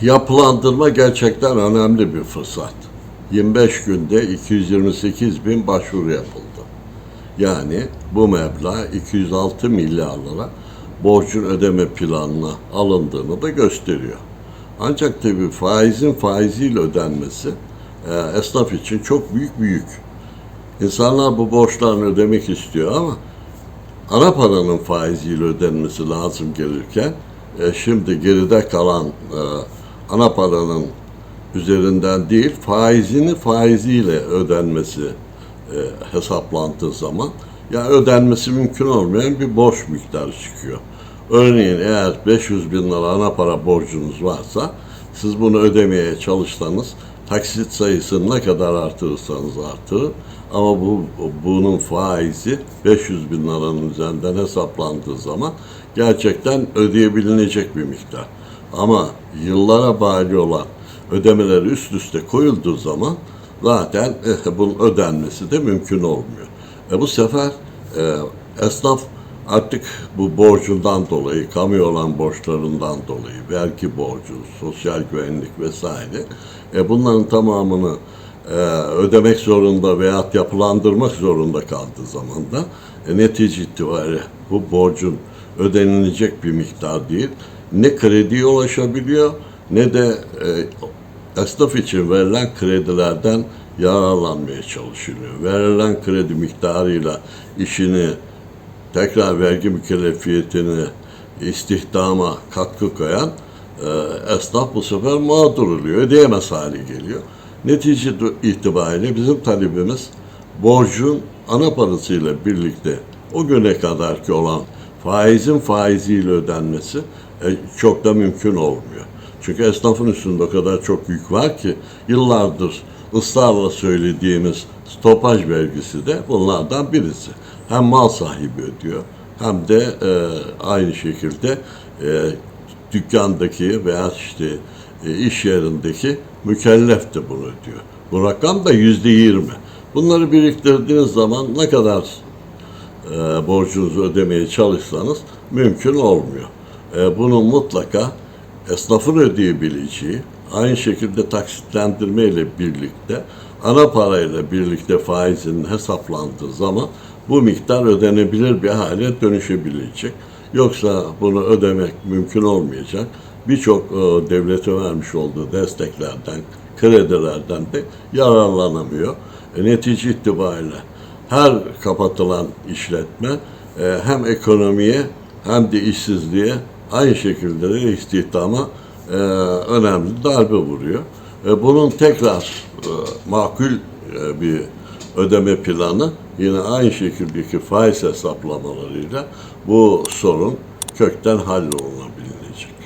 Yapılandırma gerçekten önemli bir fırsat. 25 günde 228 bin başvuru yapıldı. Yani bu meblağ 206 milyar lira borcun ödeme planına alındığını da gösteriyor. Ancak tabii faizin faiziyle ödenmesi esnaf için çok büyük bir yük. İnsanlar bu borçlarını ödemek istiyor ama ana paranın faiziyle ödenmesi lazım gelirken şimdi geride kalan ana paranın üzerinden değil faizini faiziyle ödenmesi hesaplandığı zaman ya ödenmesi mümkün olmayan bir borç miktarı çıkıyor. Örneğin eğer 500 bin lira ana para borcunuz varsa siz bunu ödemeye çalışsanız taksit sayısını ne kadar artırırsanız artırın ama bunun faizi 500 bin liranın üzerinden hesaplandığı zaman gerçekten ödeyebilinecek bir miktar. Ama yıllara bağlı olan ödemeler üst üste koyulduğu zaman zaten bunun ödenmesi de mümkün olmuyor. Bu sefer esnaf artık bu borcundan dolayı, kamu olan borçlarından dolayı, vergi borcu, sosyal güvenlik vesaire, bunların tamamını ödemek zorunda veya yapılandırmak zorunda kaldığı zaman da netice itibariyle bu borcun ödenilecek bir miktar değil, ne krediye ulaşabiliyor ne de esnaf için verilen kredilerden yararlanmaya çalışılıyor. Verilen kredi miktarıyla işini tekrar vergi mükellefiyetini istihdama katkı koyan esnaf bu sefer mağdur oluyor, ödeyemez hale geliyor. Netice itibariyle bizim talebimiz borcun ana parasıyla birlikte o güne kadarki olan faizin faiziyle ödenmesi çok da mümkün olmuyor. Çünkü esnafın üstünde o kadar çok yük var ki yıllardır ısrarla söylediğimiz stopaj vergisi de bunlardan birisi. Hem mal sahibi ödüyor hem de aynı şekilde dükkandaki veya işte iş yerindeki mükellef de bunu ödüyor. Bu rakam da %20. Bunları biriktirdiğiniz zaman ne kadar borcunuzu ödemeye çalışsanız mümkün olmuyor. Bunun mutlaka esnafın ödeyebileceği, aynı şekilde taksitlendirme ile birlikte, ana parayla birlikte faizinin hesaplandığı zaman bu miktar ödenebilir bir hale dönüşebilecek. Yoksa bunu ödemek mümkün olmayacak. Birçok devlete vermiş olduğu desteklerden, kredilerden de yararlanamıyor. Netice itibariyle her kapatılan işletme hem ekonomiye hem de işsizliğe aynı şekilde de istihdama önemli darbe vuruyor. Bunun tekrar makul bir ödeme planı yine aynı şekildeki faiz hesaplamalarıyla bu sorun kökten hallolunabilecek.